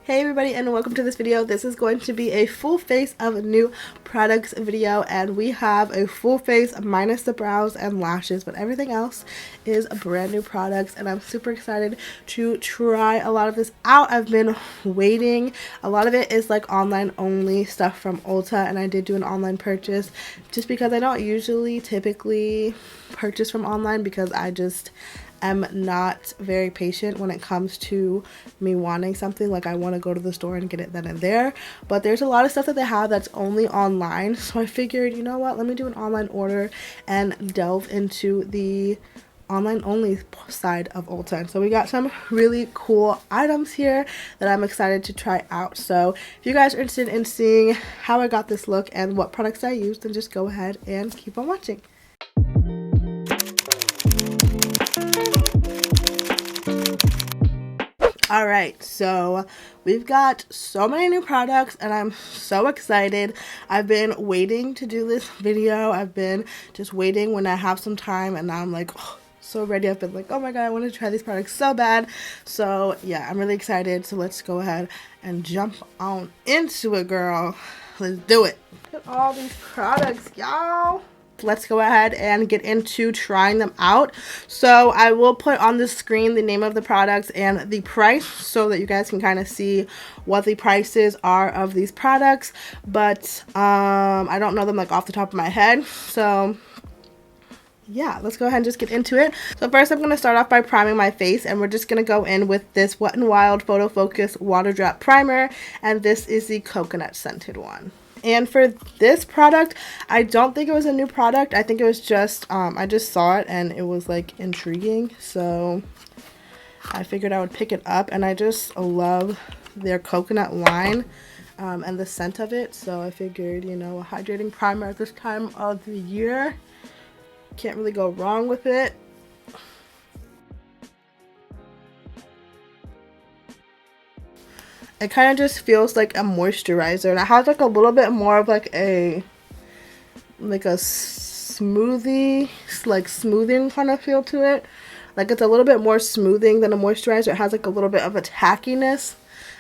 Hey everybody, and welcome to this video. This is going to be a full face of new products video, and we have a full face minus the brows and lashes, but everything else is brand new products, and I'm super excited to try a lot of this out. I've been waiting. A lot of it is like online only stuff from Ulta, and I did do an online purchase just because I don't typically purchase from online because I'm not very patient when it comes to me wanting something. Like, I want to go to the store and get it then and there, but there's a lot of stuff that they have that's only online, so I figured, you know what, let me do an online order and delve into the online only side of Ulta. And so we got some really cool items here that I'm excited to try out. So if you guys are interested in seeing how I got this look and what products I used, then just go ahead and keep on watching. Alright, so we've got so many new products and I'm so excited. I've been waiting to do this video. I've been just waiting when I have some time, and now I'm like, oh, so ready. I've been like, oh my god, I want to try these products so bad. So yeah, I'm really excited. So let's go ahead and jump on into it, girl. Let's do it. Look at all these products, y'all. Let's go ahead and get into trying them out. So I will put on the screen the name of the products and the price so that you guys can kind of see what the prices are of these products, but I don't know them like off the top of my head. So yeah, let's go ahead and just get into it. So first I'm going to start off by priming my face, and we're just going to go in with this Wet n Wild Photo Focus Water Drop Primer, and this is the coconut scented one. And for this product, I don't think it was a new product. I think it was just, I just saw it and it was like intriguing. So I figured I would pick it up, and I just love their coconut line and the scent of it. So I figured, you know, a hydrating primer at this time of the year, can't really go wrong with it. It kind of just feels like a moisturizer, and it has like a little bit more of like a smoothie, like smoothing kind of feel to it. Like, it's a little bit more smoothing than a moisturizer. It has like a little bit of a tackiness,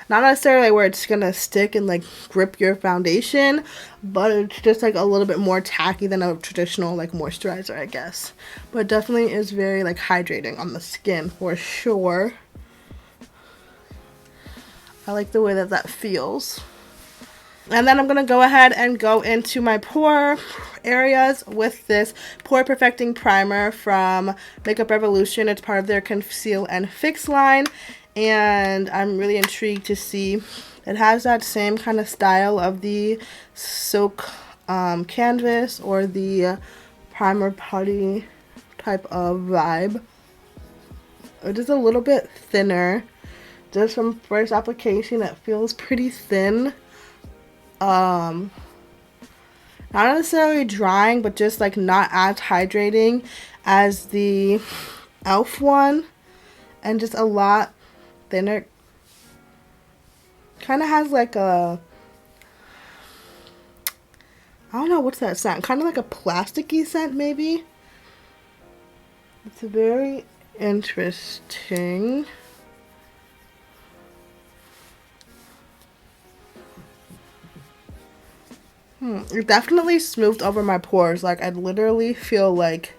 not necessarily where it's gonna stick and like grip your foundation, but it's just like a little bit more tacky than a traditional like moisturizer, I guess. But it definitely is very like hydrating on the skin for sure. I like the way that that feels. And then I'm going to go ahead and go into my pore areas with this Pore Perfecting Primer from Makeup Revolution. It's part of their Conceal and Fix line, and I'm really intrigued to see. It has that same kind of style of the silk canvas or the primer putty type of vibe. It is a little bit thinner. Just from first application, it feels pretty thin. Not necessarily drying, but just like not as hydrating as the e.l.f. one, and just a lot thinner. Kind of has like a, I don't know, what's that scent? Kind of like a plasticky scent, maybe. It's very interesting. It definitely smoothed over my pores. Like, I literally feel like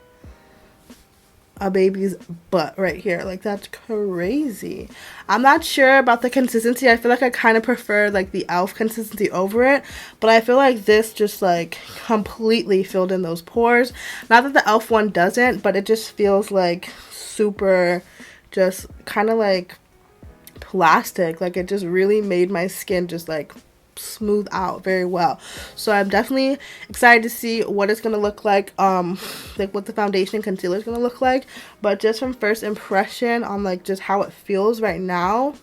a baby's butt right here. Like, that's crazy. I'm not sure about the consistency. I feel like I kind of prefer like the e.l.f. consistency over it, but I feel like this just like completely filled in those pores. Not that the e.l.f. one doesn't, but it just feels like super, just kind of like plastic. Like, it just really made my skin just like smooth out very well. So I'm definitely excited to see what it's gonna look like, like what the foundation concealer is gonna look like. But just from first impression on like just how it feels right now,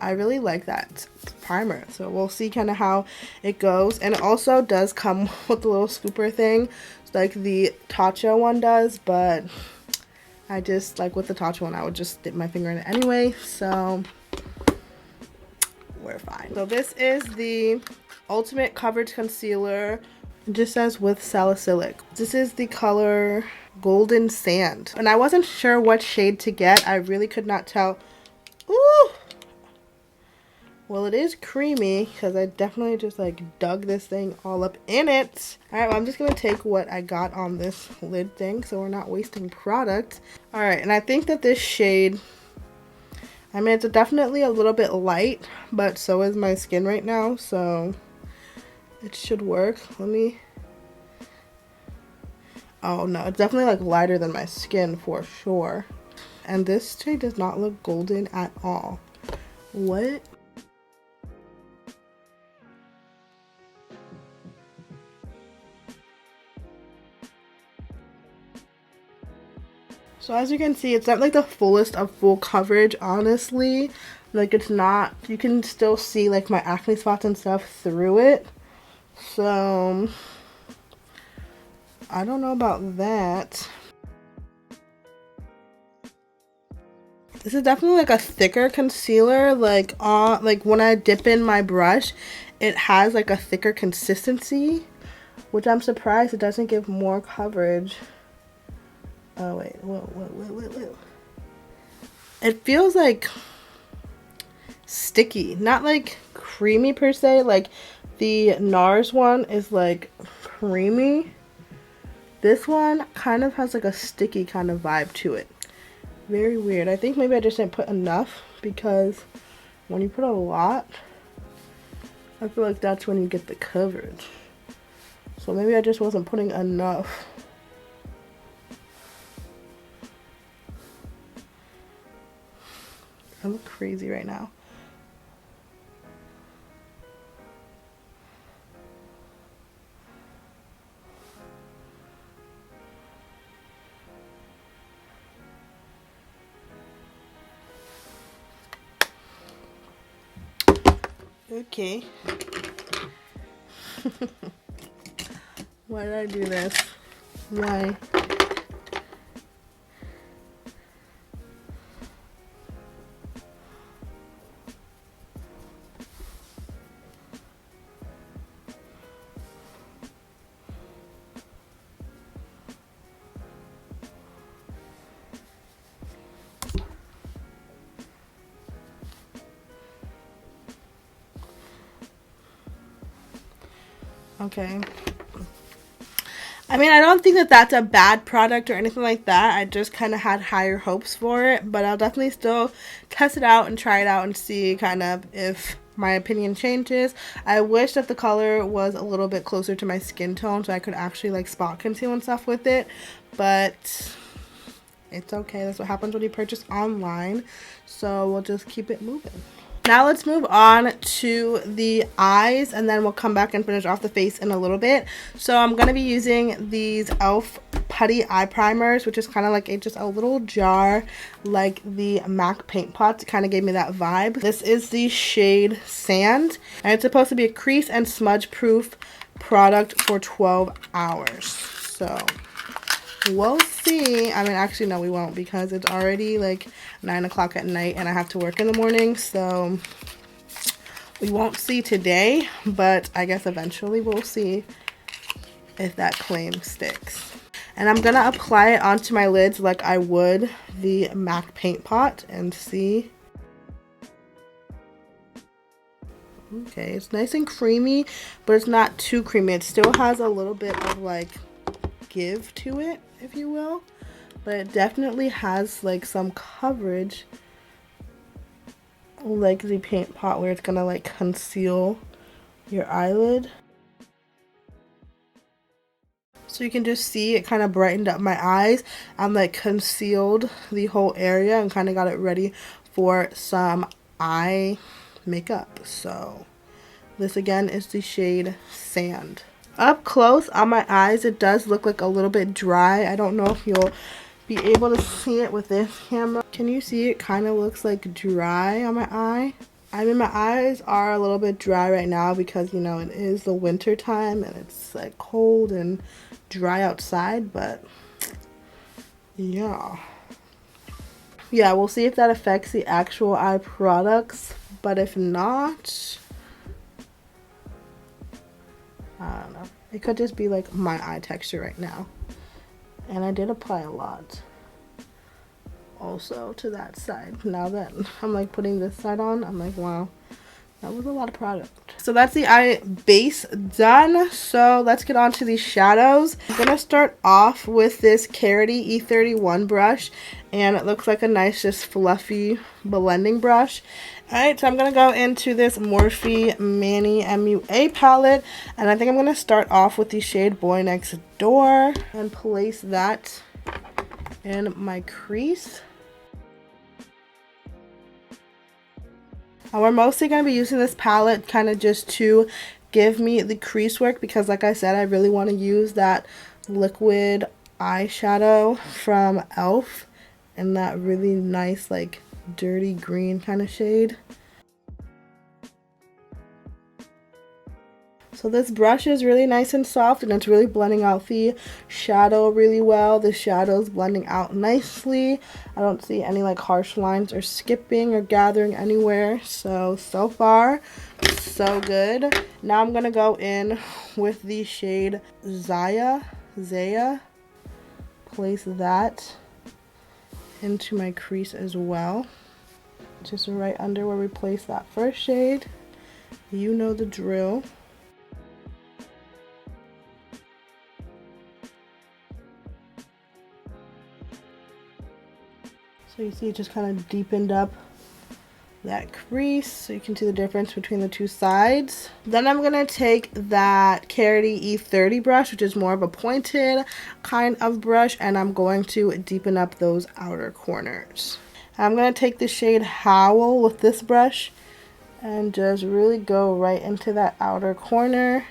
I really like that primer. So we'll see kind of how it goes. And it also does come with a little scooper thing, like the Tatcha one does, but I just like with the Tatcha one, I would just dip my finger in it anyway. So we're fine. So this is the Ultimate Coverage Concealer. It just says with salicylic. This is the color Golden Sand, and I wasn't sure what shade to get. I really could not tell. Ooh, Well, it is creamy because I definitely just like dug this thing all up in it. Alright, well, I'm just going to take what I got on this lid thing so we're not wasting product. Alright, and I think that this shade, I mean, it's definitely a little bit light, but so is my skin right now, so it should work. Let me... Oh no, it's definitely like lighter than my skin for sure. And this shade does not look golden at all. What? So as you can see, it's not like the fullest of full coverage, honestly. Like, it's not, you can still see like my acne spots and stuff through it. So I don't know about that. This is definitely like a thicker concealer. Like when I dip in my brush, it has like a thicker consistency, which I'm surprised it doesn't give more coverage. Oh wait, whoa. It feels like sticky, not like creamy per se. Like the NARS one is like creamy. This one kind of has like a sticky kind of vibe to it. Very weird. I think maybe I just didn't put enough, because when you put a lot, I feel like that's when you get the coverage. So maybe I just wasn't putting enough. I look crazy right now. Okay. Why did I do this? Why? Okay. I mean, I don't think that that's a bad product or anything like that. I just kind of had higher hopes for it, but I'll definitely still test it out and try it out and see kind of if my opinion changes. I wish that the color was a little bit closer to my skin tone so I could actually like spot conceal and stuff with it, but it's okay. That's what happens when you purchase online, so we'll just keep it moving. Now let's move on to the eyes, and then we'll come back and finish off the face in a little bit. So I'm going to be using these e.l.f. putty eye primers, which is kind of like just a little jar like the MAC paint pots. It kind of gave me that vibe. This is the shade Sand, and it's supposed to be a crease and smudge proof product for 12 hours. So we'll see. I mean, actually no, we won't, because it's already like 9 o'clock at night and I have to work in the morning, so we won't see today, but I guess eventually we'll see if that claim sticks. And I'm gonna apply it onto my lids like I would the MAC paint pot and see. Okay, it's nice and creamy, but it's not too creamy. It still has a little bit of like give to it, if you will, but it definitely has like some coverage like the paint pot, where it's gonna like conceal your eyelid. So you can just see it kind of brightened up my eyes and like concealed the whole area and kind of got it ready for some eye makeup. So this again is the shade Sand. Up close on my eyes, it does look like a little bit dry. I don't know if you'll be able to see it with this camera. Can you see it kind of looks like dry on my eye? I mean, my eyes are a little bit dry right now because, you know, it is the winter time and it's like cold and dry outside, but yeah. Yeah, we'll see if that affects the actual eye products, but if not, I don't know. It could just be like my eye texture right now. And I did apply a lot also to that side. Now that I'm like putting this side on, I'm like, wow, That was a lot of product. So that's the eye base done. So let's get on to these shadows. I'm gonna start off with this Karity E31 brush, and it looks like a nice just fluffy blending brush. Alright, so I'm gonna go into this Morphe Manny MUA palette, and I think I'm gonna start off with the shade Boy Next Door and place that in my crease. And we're mostly going to be using this palette kind of just to give me the crease work, because like I said, I really want to use that liquid eyeshadow from e.l.f. in that really nice like dirty green kind of shade. So this brush is really nice and soft, and it's really blending out the shadow really well. The shadow's blending out nicely. I don't see any like harsh lines or skipping or gathering anywhere. So far, so good. Now I'm going to go in with the shade Zaya. Place that into my crease as well. Just right under where we placed that first shade. You know the drill. So you see it just kind of deepened up that crease, so you can see the difference between the two sides. Then I'm going to take that Karity E30 brush, which is more of a pointed kind of brush, and I'm going to deepen up those outer corners. I'm going to take the shade Howl with this brush and just really go right into that outer corner.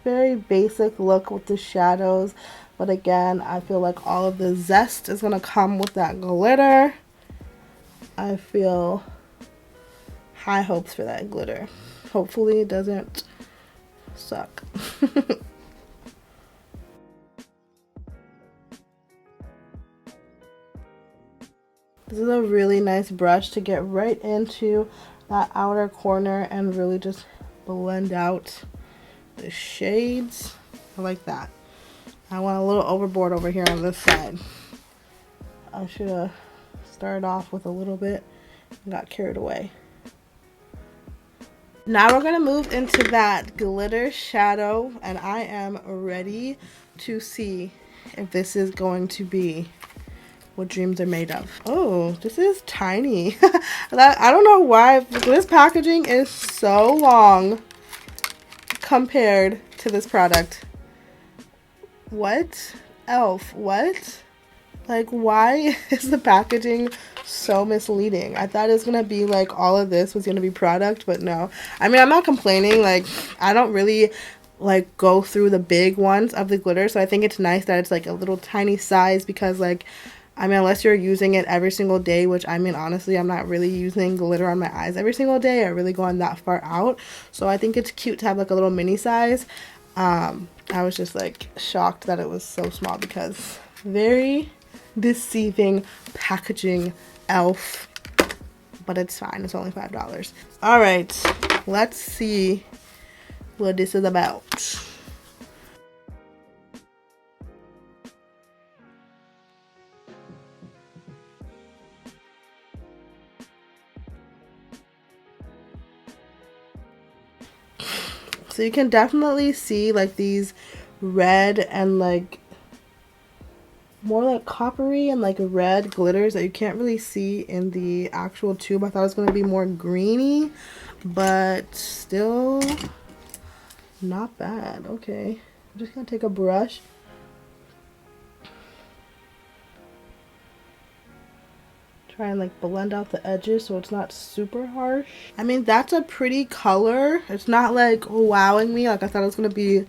Very basic look with the shadows, but again, I feel like all of the zest is going to come with that glitter. I feel high hopes for that glitter. Hopefully it doesn't suck. This is a really nice brush to get right into that outer corner and really just blend out the shades. I like that. I went a little overboard over here on this side. I should have started off with a little bit and got carried away. Now we're going to move into that glitter shadow, and I am ready to see if this is going to be what dreams are made of. Oh, this is tiny. I don't know why this packaging is so long compared to this product. What? e.l.f. What? Like, why is the packaging so misleading? I thought it was gonna be like all of this was gonna be product, but no. I mean, I'm not complaining. Like, I don't really like go through the big ones of the glitter, so I think it's nice that it's like a little tiny size, because like, I mean, unless you're using it every single day, which I mean, honestly, I'm not really using glitter on my eyes every single day. I'm really going that far out. So I think it's cute to have like a little mini size. I was just like shocked that it was so small, because very deceiving packaging, e.l.f. But it's fine. It's only $5. All right, let's see what this is about. So you can definitely see like these red and like more like coppery and like red glitters that you can't really see in the actual tube. I thought it was going to be more greeny, but still not bad. Okay, I'm just going to take a brush. Try and like blend out the edges so it's not super harsh. I mean, that's a pretty color. It's not like wowing me. Like, I thought it was going to be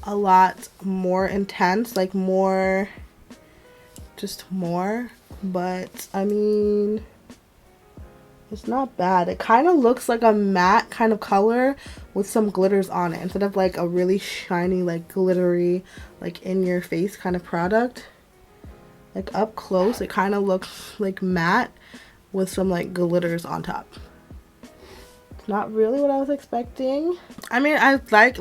a lot more intense, like more, just more. But I mean, it's not bad. It kind of looks like a matte kind of color with some glitters on it, instead of like a really shiny, like glittery, like in your face kind of product. Like up close, it kind of looks like matte with some like glitters on top. It's not really what I was expecting. I mean, I like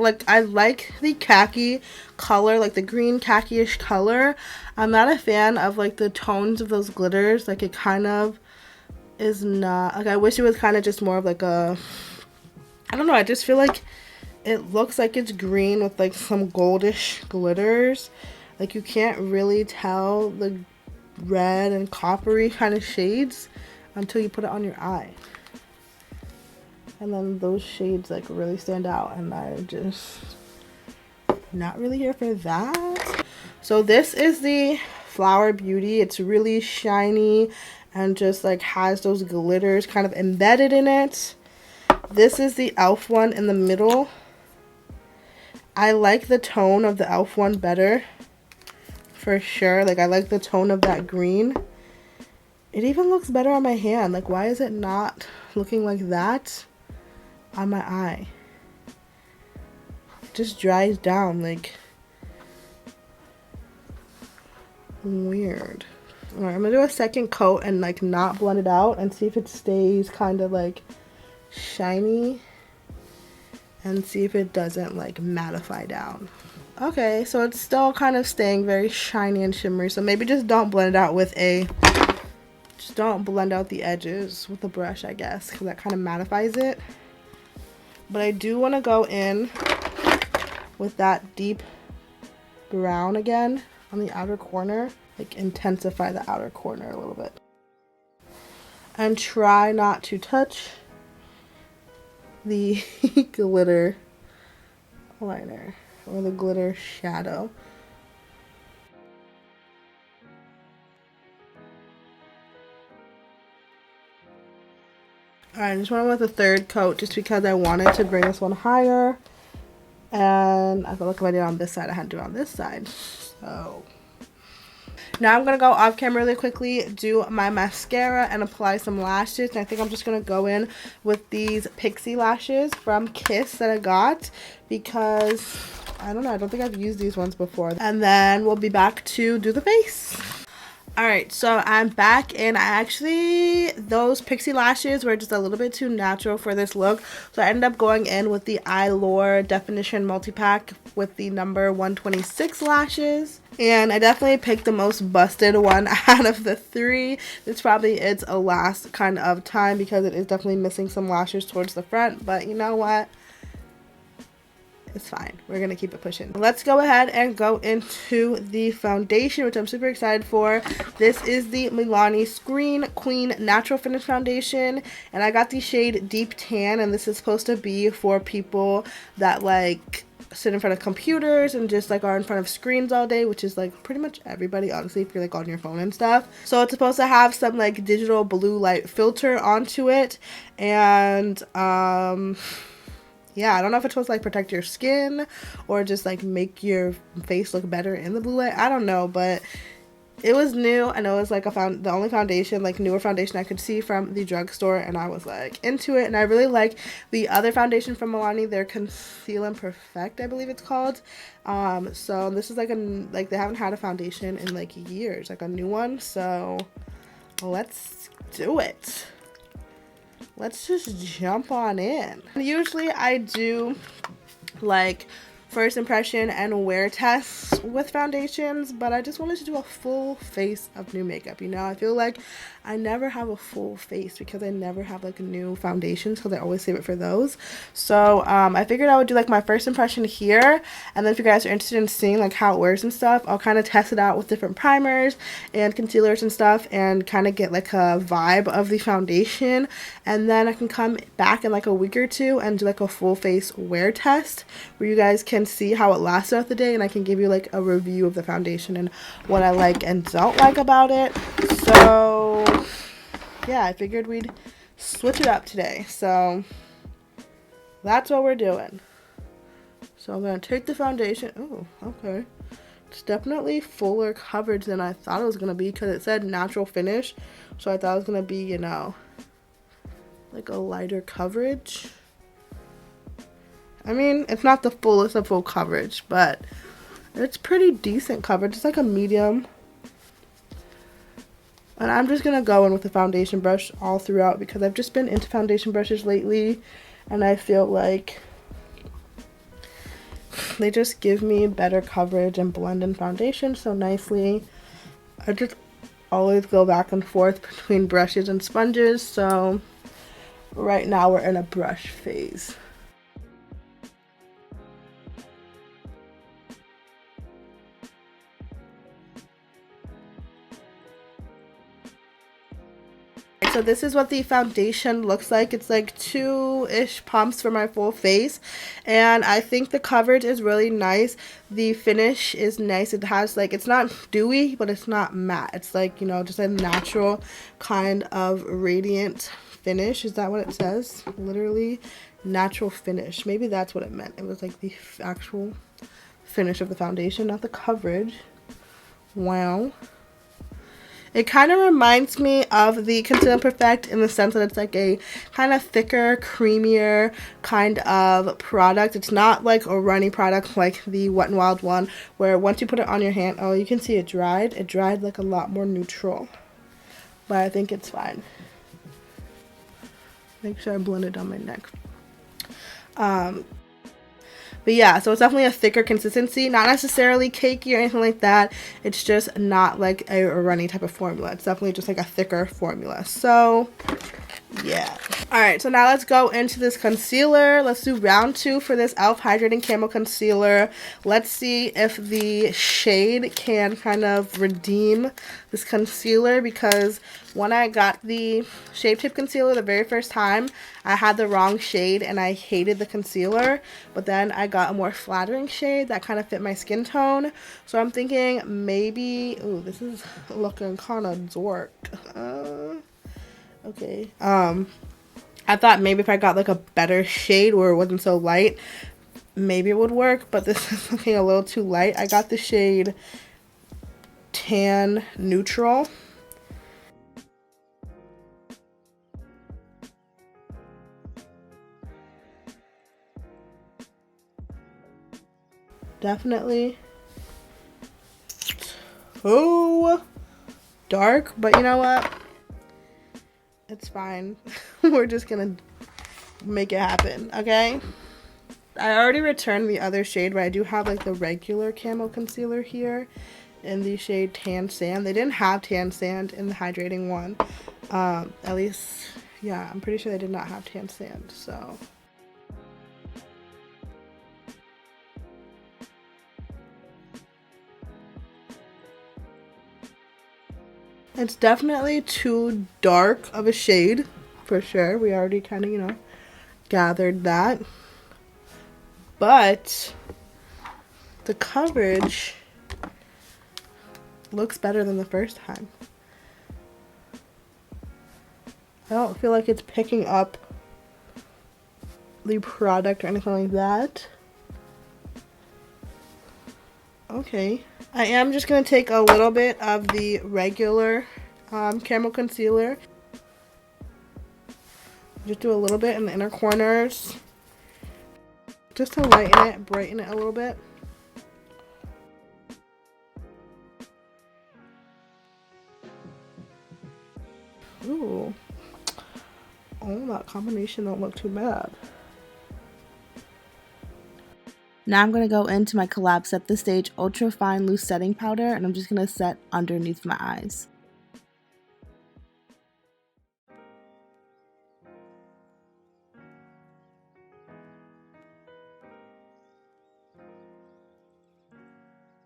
the khaki color, like the green khaki-ish color. I'm not a fan of like the tones of those glitters. Like, it kind of is not, like, I wish it was kind of just more of like a, I don't know, I just feel like it looks like it's green with like some goldish glitters. Like you can't really tell the red and coppery kind of shades until you put it on your eye. And then those shades like really stand out, and I'm just not really here for that. So this is the Flower Beauty. It's really shiny and just like has those glitters kind of embedded in it. This is the e.l.f. one in the middle. I like the tone of the e.l.f. one better, for sure. Like I like the tone of that green. It even looks better on my hand. Like why is it not looking like that on my eye? It just dries down like weird. Alright, I'm gonna do a second coat and like not blend it out and see if it stays kind of like shiny, and see if it doesn't like mattify down. Okay, so it's still kind of staying very shiny and shimmery, so maybe just don't blend it out with a, just don't blend out the edges with a brush, I guess, because that kind of mattifies it. But I do want to go in with that deep brown again on the outer corner, like intensify the outer corner a little bit. And try not to touch the glitter liner or the glitter shadow. Alright, I just went with a third coat just because I wanted to bring this one higher. And I felt like if I did it on this side, I had to do it on this side. So now I'm going to go off camera really quickly, do my mascara, and apply some lashes. And I think I'm just going to go in with these Pixie lashes from Kiss that I got because, I don't know, I don't think I've used these ones before. And then we'll be back to do the face. Alright, so I'm back, and those Pixie lashes were just a little bit too natural for this look. So I ended up going in with the eylure definition multi-pack with the number 126 lashes. And I definitely picked the most busted one out of the three. This probably is a last kind of time because it is definitely missing some lashes towards the front. But you know what? It's fine. We're going to keep it pushing. Let's go ahead and go into the foundation, which I'm super excited for. This is the MILANI Screen Queen Natural Finish Foundation. And I got the shade Deep Tan. And this is supposed to be for people that like sit in front of computers and just like are in front of screens all day, which is like pretty much everybody, honestly, if you're like on your phone and stuff. So it's supposed to have some like digital blue light filter onto it. And yeah, I don't know if it's supposed to like protect your skin or just like make your face look better in the blue light. I don't know, but it was new, and it was like the only foundation, like newer foundation I could see from the drugstore, and I was like into it. And I really like the other foundation from Milani, their Conceal and Perfect, I believe it's called. So this is like they haven't had a foundation in like years, like a new one. So let's do it. Let's just jump on in. Usually I do like first impression and wear tests with foundations, but I just wanted to do a full face of new makeup. You know, I feel like I never have a full face because I never have like new foundations because I always save it for those. So I figured I would do like my first impression here, and then if you guys are interested in seeing like how it wears and stuff, I'll kind of test it out with different primers and concealers and stuff and kind of get like a vibe of the foundation, and then I can come back in like a week or two and do like a full face wear test where you guys can see how it lasts throughout the day, and I can give you like a review of the foundation and what I like and don't like about it. So yeah, I figured we'd switch it up today. So that's what we're doing. So I'm going to take the foundation. Oh, okay. It's definitely fuller coverage than I thought it was going to be because it said natural finish. So I thought it was going to be, you know, like a lighter coverage. I mean, it's not the fullest of full coverage, but it's pretty decent coverage. It's like a medium. And I'm just going to go in with the foundation brush all throughout because I've just been into foundation brushes lately. And I feel like they just give me better coverage and blend in foundation so nicely. I just always go back and forth between brushes and sponges, so right now we're in a brush phase. So this is what the foundation looks like. It's like 2-ish pumps for my full face, and I think the coverage is really nice. The finish is nice. It has like, it's not dewy, but it's not matte. It's like, you know, just a natural kind of radiant finish. Is that what it says? Literally natural finish. Maybe that's what it meant. It was like the actual finish of the foundation, not the coverage. Wow. It kind of reminds me of the Conceal Perfect in the sense that it's like a kind of thicker, creamier kind of product. It's not like a runny product like the Wet n Wild one, where once you put it on your hand, oh, you can see it dried. It dried like a lot more neutral. But I think it's fine. Make sure I blend it on my neck. But yeah, so it's definitely a thicker consistency, not necessarily cakey or anything like that. It's just not like a runny type of formula. It's definitely just like a thicker formula. So yeah. Alright, so now let's go into this concealer. Let's do round 2 for this e.l.f. Hydrating Camo Concealer. Let's see if the shade can kind of redeem this concealer, because when I got the Shape Tape Concealer the very first time, I had the wrong shade and I hated the concealer. But then I got a more flattering shade that kind of fit my skin tone. So I'm thinking maybe, ooh, this is looking kind of dorked. Okay. I thought maybe if I got like a better shade where it wasn't so light, maybe it would work, but this is looking a little too light. I got the shade Tan Neutral. Definitely too dark, but you know what? It's fine. We're just gonna make it happen, okay? I already returned the other shade, but I do have like the regular camo concealer here in the shade Tan Sand. They didn't have Tan Sand in the hydrating one. At least, yeah, I'm pretty sure they did not have Tan Sand, so. It's definitely too dark of a shade, for sure. We already kind of, you know, gathered that. But the coverage looks better than the first time. I don't feel like it's picking up the product or anything like that. Okay. I am just going to take a little bit of the regular camo concealer. Just do a little bit in the inner corners. Just to lighten it, brighten it a little bit. Ooh. Oh, that combination don't look too bad. Now I'm going to go into my col-lab Set the Stage Ultra Fine Loose Setting Powder, and I'm just going to set underneath my eyes.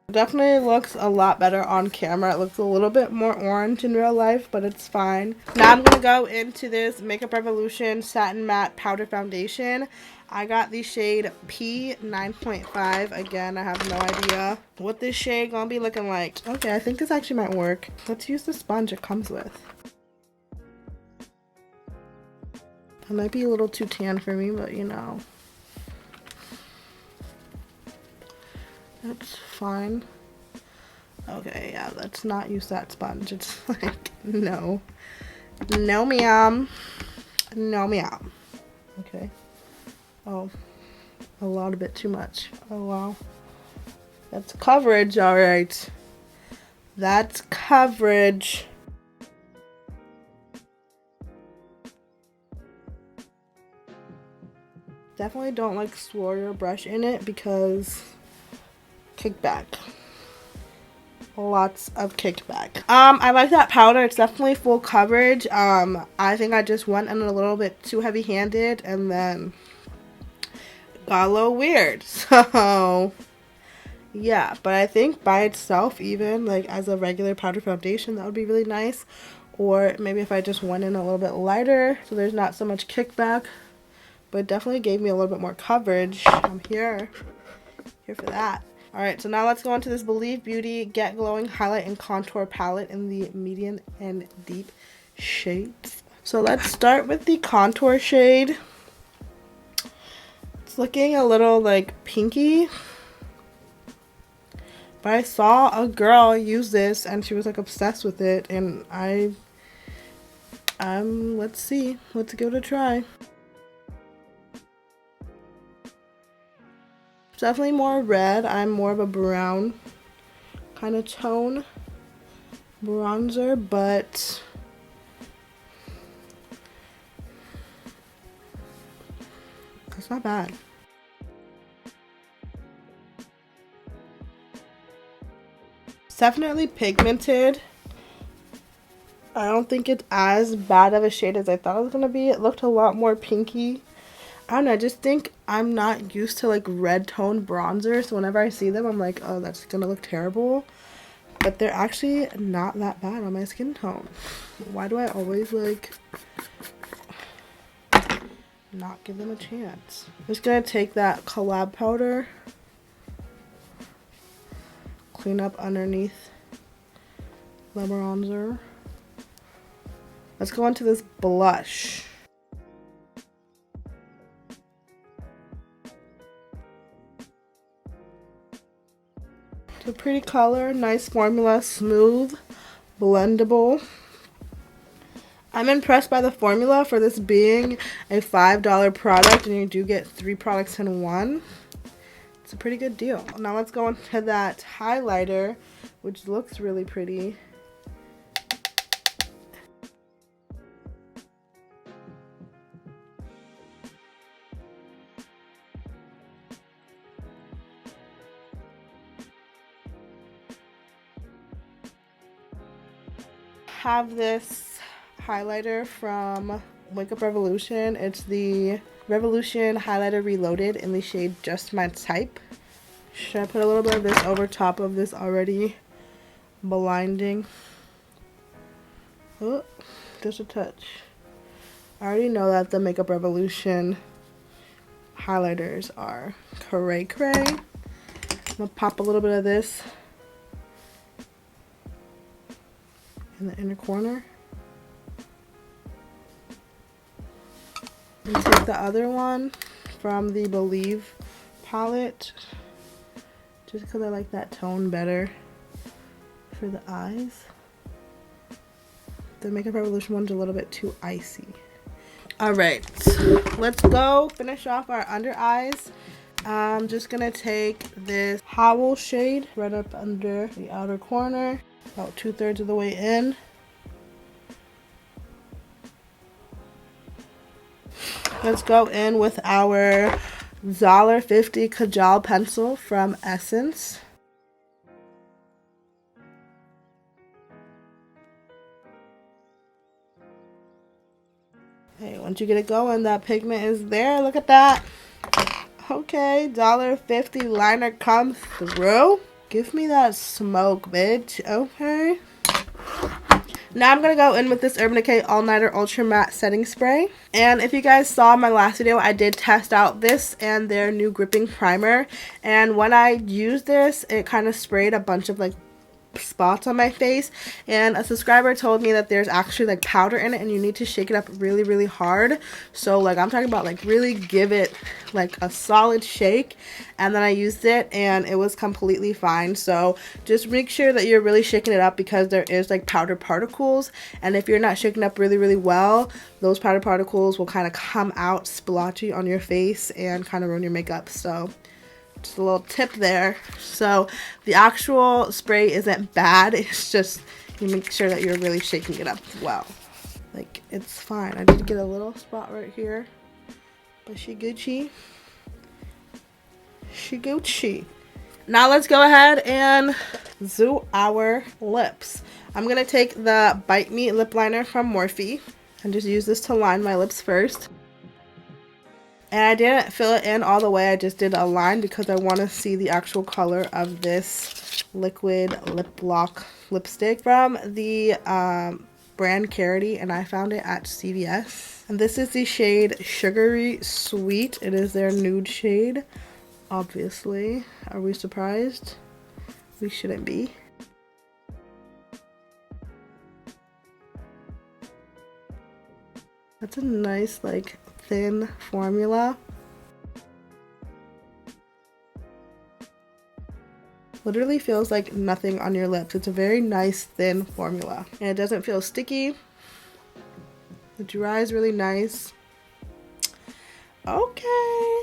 Definitely looks a lot better on camera. It looks a little bit more orange in real life, but it's fine. Now I'm going to go into this Makeup Revolution Satin Matte Powder Foundation. I got the shade P9.5. Again, I have no idea what this shade gonna be looking like. Okay, I think this actually might work. Let's use the sponge it comes with. It might be a little too tan for me, but you know. That's fine. Okay, yeah, let's not use that sponge. It's like, no. No, ma'am. No, ma'am. Okay. Oh, a lot, a bit too much. Oh, wow. That's coverage, alright. That's coverage. Definitely don't like swirl your brush in it because kickback. lots of kickback. I like that powder. It's definitely full coverage. I think I just went in a little bit too heavy-handed and then got a little weird. So yeah, but I think by itself, even like as a regular powder foundation, that would be really nice. Or maybe if I just went in a little bit lighter so there's not so much kickback, but it definitely gave me a little bit more coverage. I'm here for that. Alright, so now let's go into this Believe Beauty Get Glowing Highlight and Contour Palette in the medium and deep shades. So let's start with the contour shade. It's looking a little like pinky. But I saw a girl use this and she was like obsessed with it, and let's see. Let's give it a try. It's definitely more red. I'm more of a brown kind of tone bronzer, but it's not bad. It's definitely pigmented. I don't think it's as bad of a shade as I thought it was gonna be. It looked a lot more pinky. I don't know, I just think I'm not used to like red tone bronzers, so whenever I see them I'm like, oh, that's gonna look terrible. But they're actually not that bad on my skin tone. Why do I always like not give them a chance? I'm just gonna take that collab powder, clean up underneath the bronzer. Let's go into this blush. It's a pretty color, nice formula, smooth, blendable. I'm impressed by the formula for this being a $5 product, and you do get 3 products in one. It's a pretty good deal. Now let's go into that highlighter, which looks really pretty. Have this highlighter from Makeup Revolution. It's the Revolution Highlighter Reloaded in the shade Just My Type. Should I put a little bit of this over top of this already blinding? Oh, just a touch. I already know that the Makeup Revolution highlighters are cray cray. I'm gonna pop a little bit of this in the inner corner. And take the other one from the Believe palette, just because I like that tone better for the eyes. The Makeup Revolution one's a little bit too icy. Alright, let's go finish off our under eyes. I'm just gonna take this Howl shade right up under the outer corner, about 2/3 of the way in. Let's go in with our $1.50 Kajal pencil from Essence. Hey, once you get it going, that pigment is there. Look at that. Okay, $1.50 liner comes through. Give me that smoke, bitch. Okay. Now I'm going to go in with this Urban Decay All Nighter Ultra Matte Setting Spray. And if you guys saw my last video, I did test out this and their new gripping primer. And when I used this, it kind of sprayed a bunch of like spots on my face, and a subscriber told me that there's actually like powder in it and you need to shake it up really, really hard. So like I'm talking about like really give it like a solid shake, and then I used it and it was completely fine. So just make sure that you're really shaking it up, because there is like powder particles, and if you're not shaking up really, really well, those powder particles will kind of come out splotchy on your face and kind of ruin your makeup. So just a little tip there. So the actual spray isn't bad, it's just you make sure that you're really shaking it up well. Like, it's fine. I did get a little spot right here, but she Gucci. She Gucci. Now let's go ahead and do our lips. I'm gonna take the Bite Me lip liner from Morphe and just use this to line my lips first. And I didn't fill it in all the way, I just did a line because I want to see the actual color of this liquid lip lock lipstick from the brand Karity, and I found it at CVS. And this is the shade Sugary Sweet. It is their nude shade, obviously. Are we surprised? We shouldn't be. That's a nice, like, thin formula. Literally feels like nothing on your lips. It's a very nice thin formula, and it doesn't feel sticky. It dries really nice. Okay,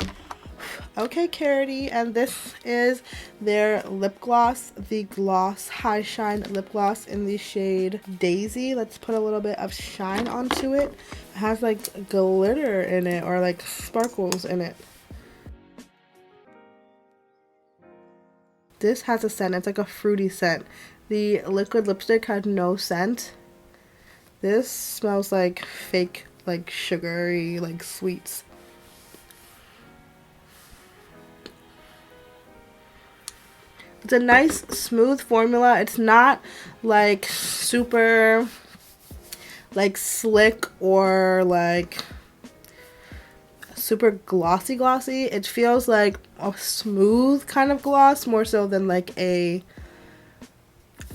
Karity, and this is their lip gloss, the Gloss High Shine lip gloss in the shade Daisy. Let's put a little bit of shine onto it. It has like glitter in it, or like sparkles in it. This has a scent. It's like a fruity scent. The liquid lipstick had no scent. This smells like fake, like sugary, like sweets. It's a nice smooth formula. It's not like super like slick or like super glossy. It feels like a smooth kind of gloss more so than like a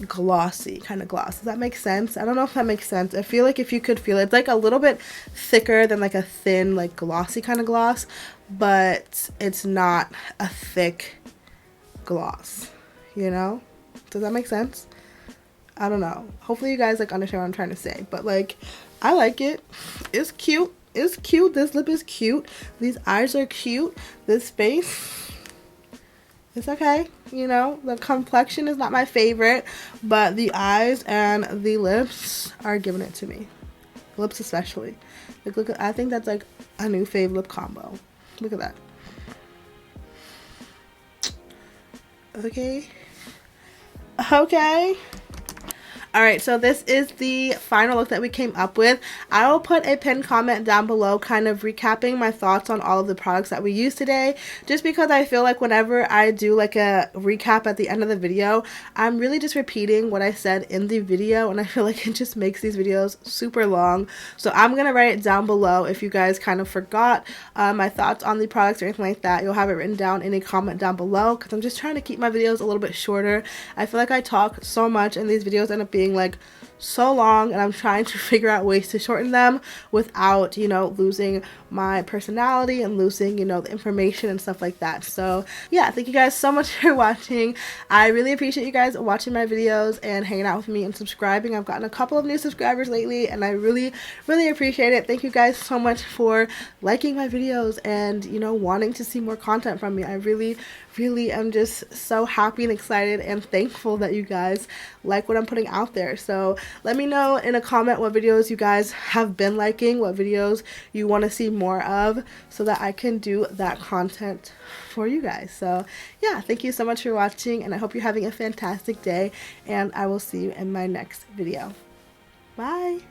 glossy kind of gloss. Does that make sense? I don't know if that makes sense. I feel like if you could feel it, it's like a little bit thicker than like a thin like glossy kind of gloss, but it's not a thick gloss, you know? Does that make sense? I don't know. Hopefully you guys like understand what I'm trying to say, but like I like it. It's cute. It's cute. This lip is cute. These eyes are cute. This face, it's okay. You know, the complexion is not my favorite, but the eyes and the lips are giving it to me. Lips especially. Like look at, I think that's like a new fave lip combo. Look at that. Okay. Alright, so this is the final look that we came up with. I will put a pinned comment down below kind of recapping my thoughts on all of the products that we used today, just because I feel like whenever I do like a recap at the end of the video, I'm really just repeating what I said in the video, and I feel like it just makes these videos super long. So I'm going to write it down below if you guys kind of forgot my thoughts on the products or anything like that. You'll have it written down in a comment down below, because I'm just trying to keep my videos a little bit shorter. I feel like I talk so much and these videos end up being like so long, and I'm trying to figure out ways to shorten them without, you know, losing my personality and losing, you know, the information and stuff like that. So yeah, thank you guys so much for watching. I really appreciate you guys watching my videos and hanging out with me and subscribing. I've gotten a couple of new subscribers lately, and I really appreciate it. Thank you guys so much for liking my videos and, you know, wanting to see more content from me. I really am just so happy and excited and thankful that you guys like what I'm putting out there. So let me know in a comment what videos you guys have been liking, what videos you want to see more of, so that I can do that content for you guys. So yeah, thank you so much for watching, and I hope you're having a fantastic day, and I will see you in my next video. Bye!